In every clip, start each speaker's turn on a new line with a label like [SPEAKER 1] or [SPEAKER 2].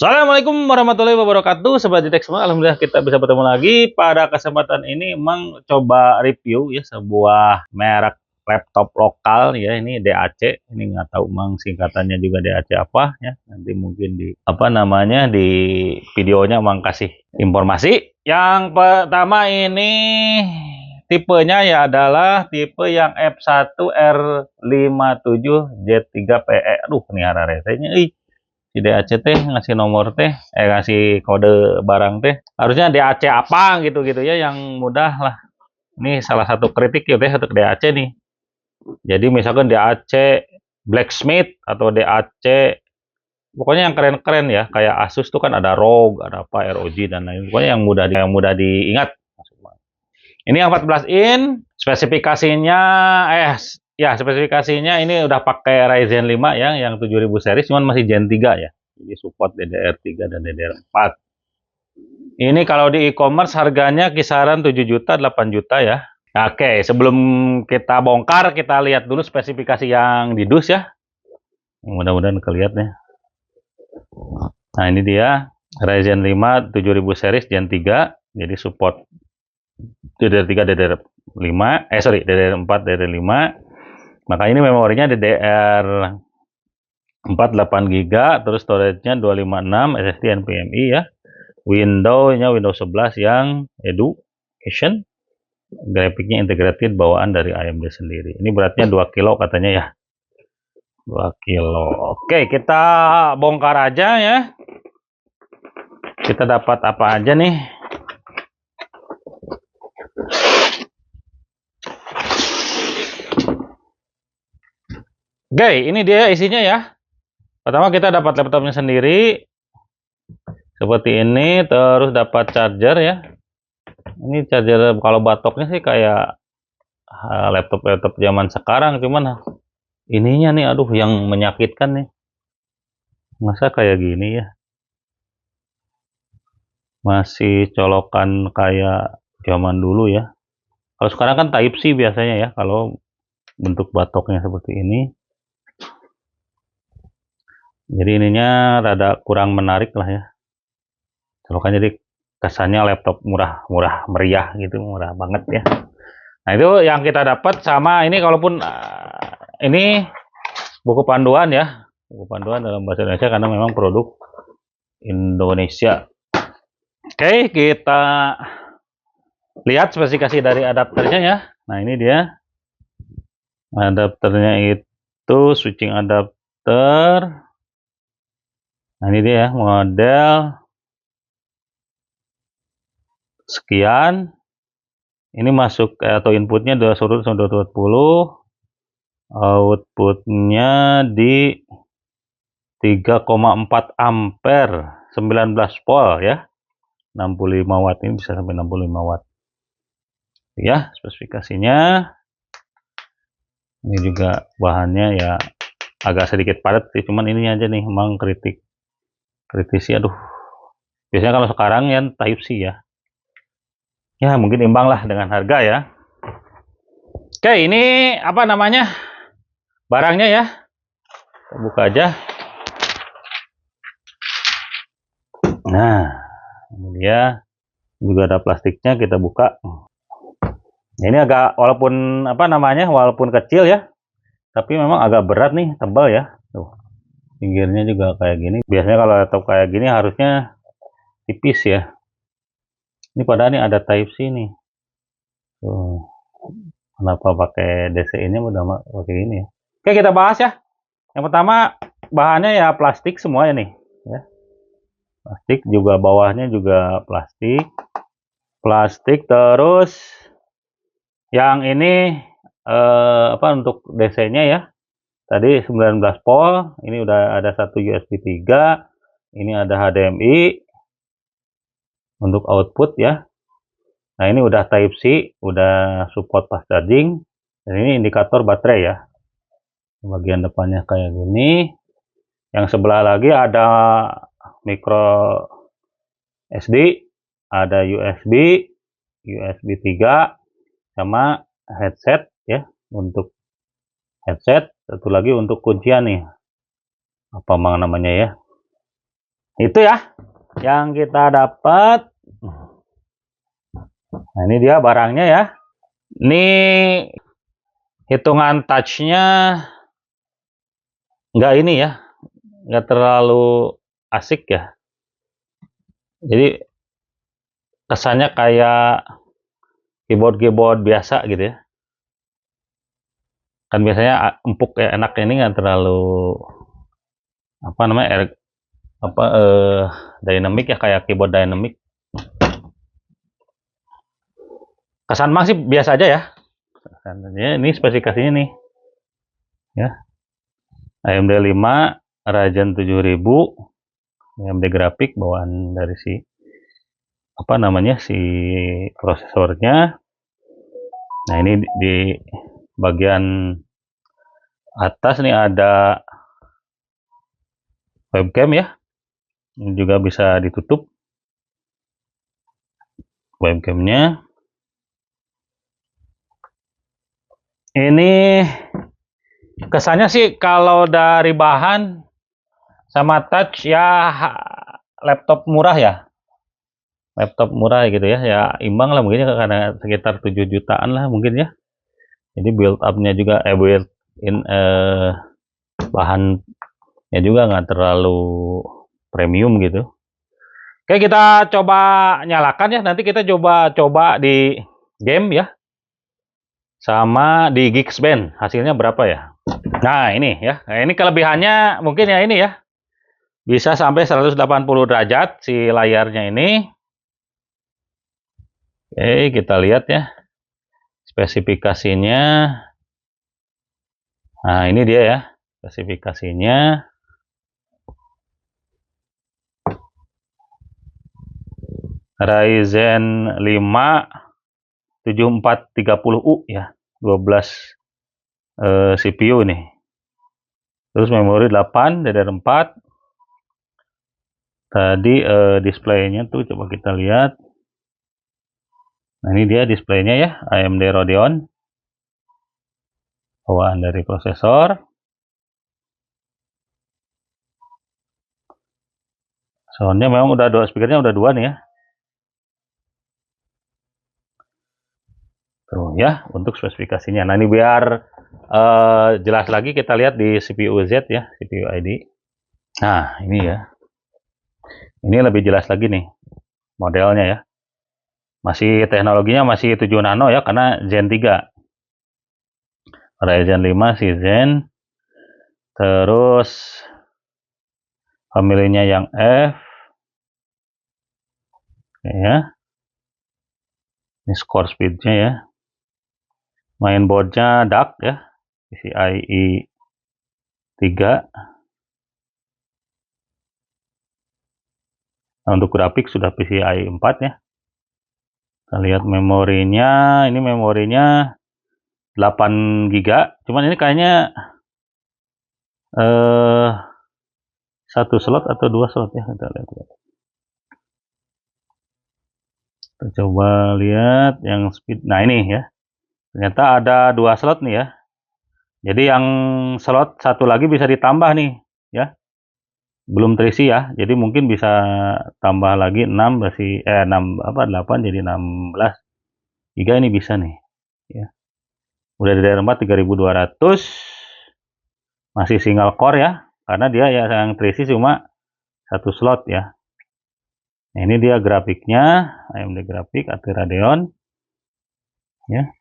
[SPEAKER 1] Assalamualaikum warahmatullahi wabarakatuh, Sobat Jitek semua. Alhamdulillah kita bisa bertemu lagi. Pada kesempatan ini emang coba review ya sebuah merek laptop lokal ya, ini DAC. Ini nggak tahu emang singkatannya juga DAC apa ya. Nanti mungkin di apa namanya di videonya emang kasih informasi. Yang pertama ini tipenya ya adalah tipe yang F1 R57Z3PE. Aduh, ini ada resenya. Si DAC teh ngasih nomor teh ngasih kode barang teh harusnya DAC apa gitu ya yang mudah lah. Ini salah satu kritik ya teh untuk DAC nih. Jadi misalkan DAC Blacksmith atau DAC pokoknya yang keren-keren ya, kayak Asus tuh kan ada ROG, ada apa ROG dan lain. Pokoknya yang mudah diingat. Ini yang 14 in, spesifikasinya spesifikasinya ini udah pakai Ryzen 5 ya, yang 7000 series, cuman masih Gen 3 ya. Jadi support DDR3 dan DDR4. Ini kalau di e-commerce harganya kisaran 7 juta, 8 juta ya. Oke, sebelum kita bongkar, kita lihat dulu spesifikasi yang di dus ya. Mudah-mudahan kelihatan ya. Nah, ini dia Ryzen 5 7000 series Gen 3, jadi support DDR3, DDR5, DDR4, DDR5. Maka ini memorinya DDR4 8 GB, terus storage-nya 256, SSD NVMe ya. Windows-nya Windows 11 yang Education. Grafiknya integrated bawaan dari AMD sendiri. Ini beratnya 2 kilo katanya ya. 2 kilo. Oke, kita bongkar aja ya. Kita dapat apa aja nih? Oke, ini dia isinya ya. Pertama kita dapat laptopnya sendiri. Seperti ini, terus dapat charger ya. Ini charger kalau batoknya sih kayak laptop-laptop zaman sekarang, cuman ininya nih aduh yang menyakitkan nih. Masa kayak gini ya. Masih colokan kayak zaman dulu ya. Kalau sekarang kan Type C biasanya ya, kalau bentuk batoknya seperti ini. Jadi ininya rada kurang menarik lah ya. Colokannya jadi kesannya laptop murah meriah gitu, murah banget ya. Nah, itu yang kita dapat. Sama ini, kalaupun ini buku panduan ya, buku panduan dalam bahasa Indonesia karena memang produk Indonesia. Oke, kita lihat spesifikasi dari adapternya ya. Nah, ini dia adapternya, itu switching adapter. Nah, ini dia model sekian. Ini masuk atau inputnya 220, outputnya di 3,4 ampere, 19 volt ya, 65 watt. Ini bisa sampai 65 watt ya spesifikasinya. Ini juga bahannya ya agak sedikit padat sih, cuman ini aja nih emang kritisi. Aduh, biasanya kalau sekarang ya Type C ya mungkin imbang lah dengan harga ya. Oke, ini apa namanya barangnya ya, kita buka aja. Nah, ini dia, juga ada plastiknya, kita buka. Ini agak walaupun kecil ya, tapi memang agak berat nih, tebal ya. Tuh, pinggirnya juga kayak gini. Biasanya kalau laptop kayak gini harusnya tipis ya. Ini padahal ini ada Type C nih. Tuh, kenapa pakai DCI-nya udah pakai ini ya. Oke, kita bahas ya. Yang pertama, bahannya ya plastik semua ya nih ya. Plastik, juga bawahnya juga plastik. Terus yang ini untuk DC-nya ya, tadi 19 volt, ini udah ada satu USB 3, ini ada HDMI untuk output ya. Nah, ini udah Type C, udah support fast charging, dan ini indikator baterai ya. Bagian depannya kayak gini. Yang sebelah lagi ada micro SD, ada USB 3, sama headset ya, untuk headset. Satu lagi untuk kuncian nih, apa namanya ya, Itu ya yang kita dapat. Nah, ini dia barangnya ya. Ini hitungan touch-nya nggak ini ya, nggak terlalu asik ya. Jadi kesannya kayak keyboard biasa gitu ya. Kan biasanya empuk ya, enak, ini nggak terlalu apa namanya dynamic ya, kayak keyboard dynamic. Kesan Mang sih biasa aja ya. Ini spesifikasinya nih ya. AMD 5 Ryzen 7000, AMD grafik bawaan dari si prosesornya. Nah, ini di bagian atas nih ada webcam ya. Ini juga bisa ditutup webcamnya. Ini kesannya sih kalau dari bahan sama touch ya laptop murah ya. Laptop murah gitu ya. Ya imbang lah mungkin ya, karena sekitar 7 jutaan lah mungkin ya. Jadi build up-nya juga build in bahannya juga nggak terlalu premium gitu. Oke, kita coba nyalakan ya. Nanti kita coba di game ya. Sama di Geeksbench hasilnya berapa ya. Nah, ini ya. Nah, ini kelebihannya mungkin ya ini ya. Bisa sampai 180 derajat si layarnya ini. Oke, kita lihat ya spesifikasinya. Nah, ini dia ya spesifikasinya. Ryzen 5 7430U ya, 12 CPU nih. Terus memori 8 DDR4. Tadi displaynya tuh coba kita lihat. Nah, ini dia displaynya ya, AMD Radeon bawaan dari prosesor. Soundnya memang udah speakernya udah 2 nih ya. Tuh ya untuk spesifikasinya. Nah, ini biar jelas lagi kita lihat di CPU Z ya, CPU ID. Nah, ini ya. Ini lebih jelas lagi nih modelnya ya. Masih teknologinya masih 7 nano ya, karena Zen 3. Ryzen 5 si Zen. Terus familinya yang F. Ya. Ini score speednya ya. Mainboardnya DUC ya. PCIe 3. Nah, untuk grafik sudah PCIe 4 ya. Kita lihat memorinya, ini memorinya 8 GB, cuman ini kayaknya satu slot atau 2 slot ya, kita lihat. Kita coba lihat yang speed. Nah, ini ya. Ternyata ada 2 slot nih ya. Jadi yang slot satu lagi bisa ditambah nih ya. Belum terisi ya. Jadi mungkin bisa tambah lagi 6 berarti 8 jadi 16 GB ini bisa nih ya. Udah DDR4 3200, masih single core ya, karena dia ya yang terisi cuma satu slot ya. Nah, ini dia grafiknya, AMD grafik atau Radeon ya.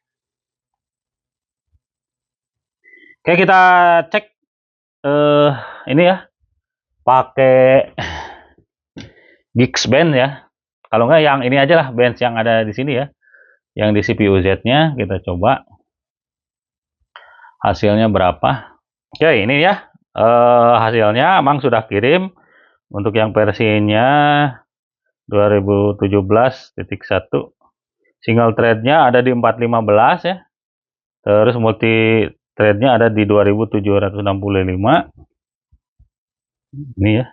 [SPEAKER 1] Oke, kita cek ini ya, pakai Geeksbench ya. Kalau nggak yang ini aja lah, bench yang ada di sini ya, yang di CPU Z-nya. Kita coba hasilnya berapa. Oke, ini ya hasilnya Mang sudah kirim untuk yang versinya 2017.1. Single threadnya ada di 415 ya. Terus multi threadnya ada di 2765. Ini ya.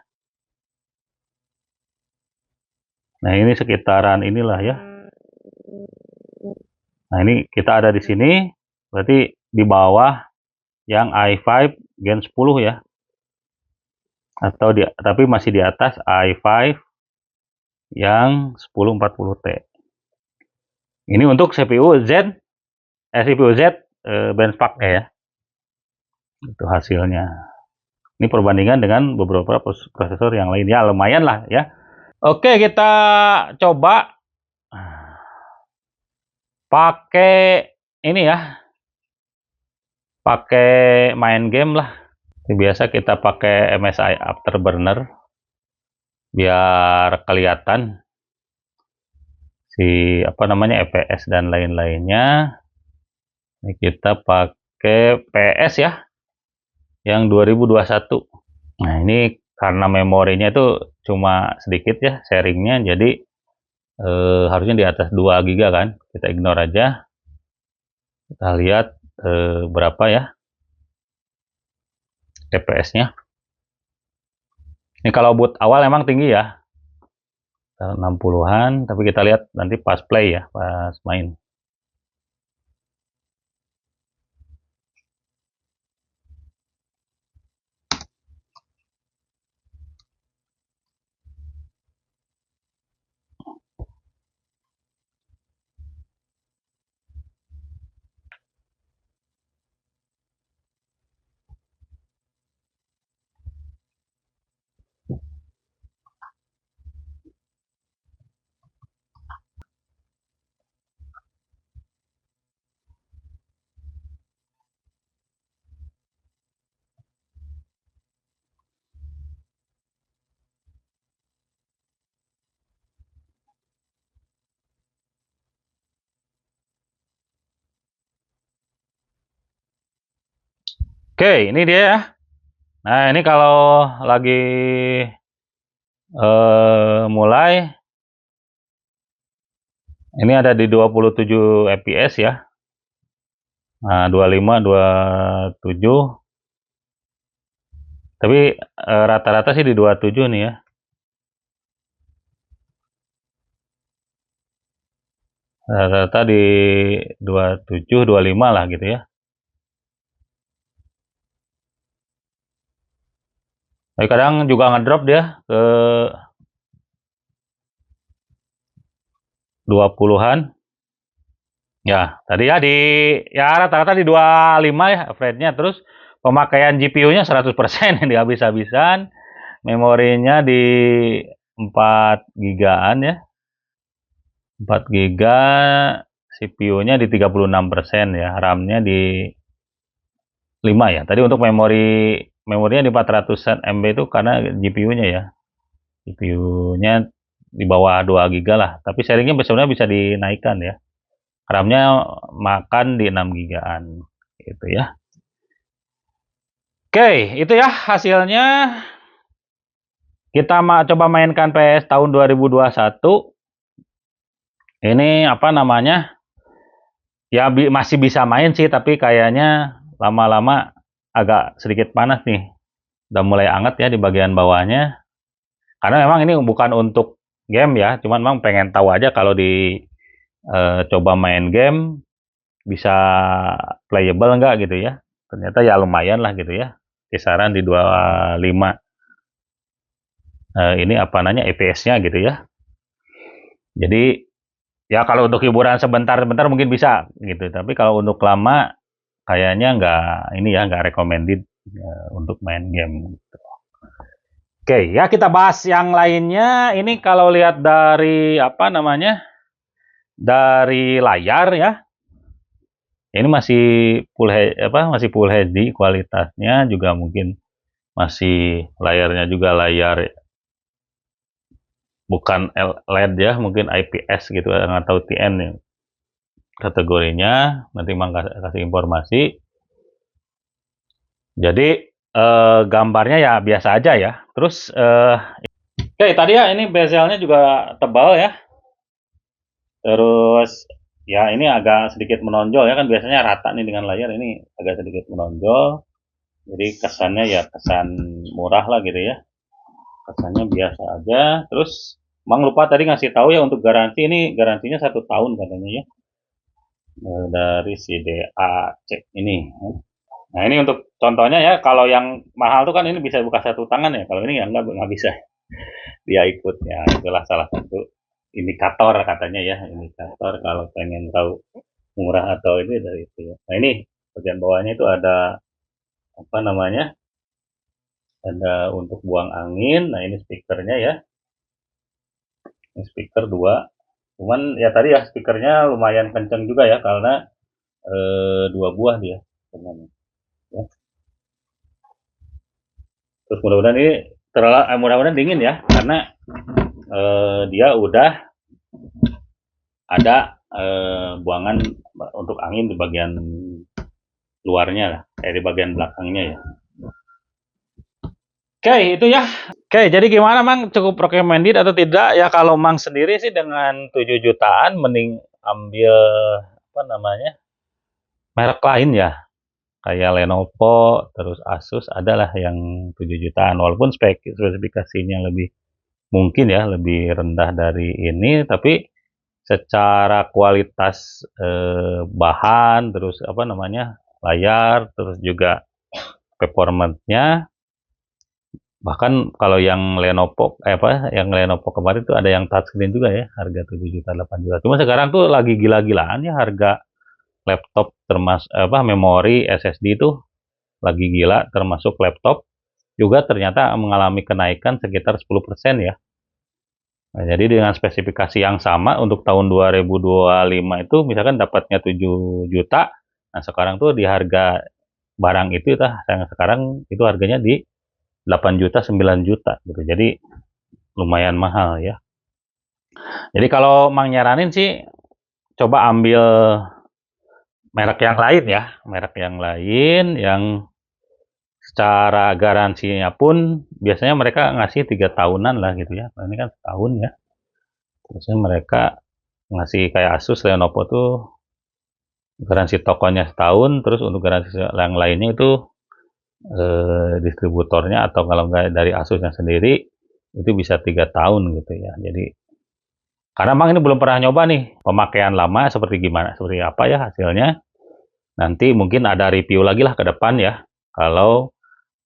[SPEAKER 1] Nah, ini sekitaran inilah ya. Nah, ini kita ada di sini, berarti di bawah yang i5 Gen 10 ya. atau tapi masih di atas i5 yang 1040T. Ini untuk CPU Z benchmark ya. Itu hasilnya. Ini perbandingan dengan beberapa prosesor yang lain ya, lumayan lah ya. Oke, kita coba pakai ini ya. Pakai main game lah. Biasa kita pakai MSI Afterburner biar kelihatan si FPS dan lain-lainnya. Ini kita pakai PS ya yang 2021. Nah, ini karena memorinya itu cuma sedikit ya sharingnya, jadi harusnya di atas 2 GB kan. Kita ignore aja. Kita lihat berapa ya FPS-nya. Ini kalau boot awal emang tinggi ya, 60-an, tapi kita lihat nanti pas play ya, pas main. Oke, ini dia ya. Nah, ini kalau lagi mulai, ini ada di 27 fps ya. Nah, 25, 27. Tapi rata-rata sih di 27 nih ya. Rata-rata di 27, 25 lah gitu ya. Tapi kadang juga ngedrop dia ke 20-an. Ya, tadi ya rata-rata di 25 ya average-nya. Terus pemakaian GPU-nya 100% yang dihabis-habisan. Memorinya di 4 gigaan ya. 4 giga, CPU-nya di 36% ya, RAM-nya di 5 ya. Tadi untuk memorinya di 400 MB itu karena GPU-nya ya. GPU-nya di bawah 2 GB lah, tapi sharingnya sebenarnya bisa dinaikkan ya. RAM-nya makan di 6 gigaan gitu ya. Oke, itu ya hasilnya. Kita coba mainkan PS tahun 2021. Ini apa namanya? Ya masih bisa main sih, tapi kayaknya lama-lama agak sedikit panas nih. Udah mulai anget ya di bagian bawahnya. Karena memang ini bukan untuk game ya, cuman memang pengen tahu aja kalau coba main game bisa playable nggak gitu ya. Ternyata ya lumayan lah gitu ya. Kisaran di 25 ini apa namanya FPS-nya gitu ya. Jadi ya kalau untuk hiburan sebentar-sebentar mungkin bisa gitu, tapi kalau untuk lama kayaknya nggak recommended untuk main game gitu. Oke, ya kita bahas yang lainnya. Ini kalau lihat dari apa namanya? Dari layar ya. Ini masih masih full HD kualitasnya, juga mungkin masih layarnya juga layar bukan LED ya, mungkin IPS gitu atau TN ya. Kategorinya nanti Mang kasih informasi. Jadi gambarnya ya biasa aja ya. Terus oke, tadi ya ini bezelnya juga tebal ya. Terus ya ini agak sedikit menonjol ya, kan biasanya rata nih dengan layar, ini agak sedikit menonjol. Jadi kesannya ya kesan murah lah gitu ya. Kesannya biasa aja. Terus Mang lupa tadi ngasih tahu ya untuk garansi, ini garansinya 1 tahun katanya ya. Dari si DA cek ini. Nah, ini untuk contohnya ya, kalau yang mahal tuh kan ini bisa buka satu tangan ya, kalau ini ya nggak bisa. Dia ikut ya, itulah salah satu indikator katanya ya, indikator kalau pengen tahu murah atau ini dari itu ya. Nah, ini bagian bawahnya itu ada apa namanya? Ada untuk buang angin. Nah, ini speakernya ya. Ini speaker dua. Cuman ya tadi ya speakernya lumayan kenceng juga ya karena dua buah dia. Ya. Terus mudah-mudahan ini mudah-mudahan dingin ya karena dia udah ada buangan untuk angin di bagian luarnya lah, di bagian belakangnya ya. Oke, itu ya. Oke, jadi gimana Mang? Cukup recommended atau tidak? Ya kalau Mang sendiri sih dengan 7 jutaan mending ambil apa namanya? Merek lain ya. Kayak Lenovo, terus Asus adalah yang 7 jutaan walaupun spesifikasinya lebih mungkin ya lebih rendah dari ini, tapi secara kualitas bahan terus apa namanya? Layar terus juga performance-nya. Bahkan kalau yang Lenovo yang Lenovo kemarin tuh ada yang touchscreen juga ya, harga 7 juta, 8 juta. Cuma sekarang tuh lagi gila-gilaan ya harga laptop memori SSD itu lagi gila, termasuk laptop juga ternyata mengalami kenaikan sekitar 10% ya. Nah, jadi dengan spesifikasi yang sama untuk tahun 2025 itu misalkan dapatnya 7 juta, nah sekarang tuh di harga barang itu yang sekarang itu harganya di 8 juta, 9 juta gitu. Jadi lumayan mahal ya. Jadi kalau Mang nyaranin sih coba ambil merek yang lain ya, merek yang lain yang secara garansinya pun biasanya mereka ngasih 3 tahunan lah gitu ya. Nah, ini kan setahun ya. Terusnya mereka ngasih kayak Asus, Lenovo tuh garansi tokonya setahun, terus untuk garansi yang lainnya itu distributornya atau kalau nggak dari Asusnya sendiri itu bisa 3 tahun gitu ya. Jadi karena Bang ini belum pernah nyoba nih pemakaian lama seperti gimana, seperti apa ya hasilnya. Nanti mungkin ada review lagi lah ke depan ya kalau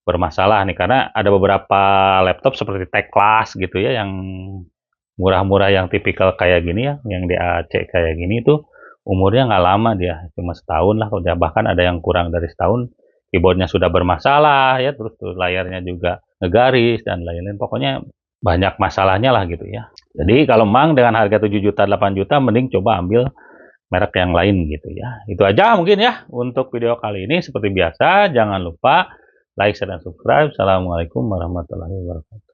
[SPEAKER 1] bermasalah nih karena ada beberapa laptop seperti Teclas gitu ya yang murah-murah yang tipikal kayak gini ya, yang DAC kayak gini itu umurnya nggak lama dia, cuma setahun lah, bahkan ada yang kurang dari setahun, keyboardnya sudah bermasalah ya, terus layarnya juga ngegaris dan lain-lain, pokoknya banyak masalahnya lah gitu ya. Jadi kalau Mang dengan harga 7 juta, 8 juta, mending coba ambil merek yang lain gitu ya. Itu aja mungkin ya untuk video kali ini. Seperti biasa, jangan lupa like, share, dan subscribe. Assalamualaikum warahmatullahi wabarakatuh.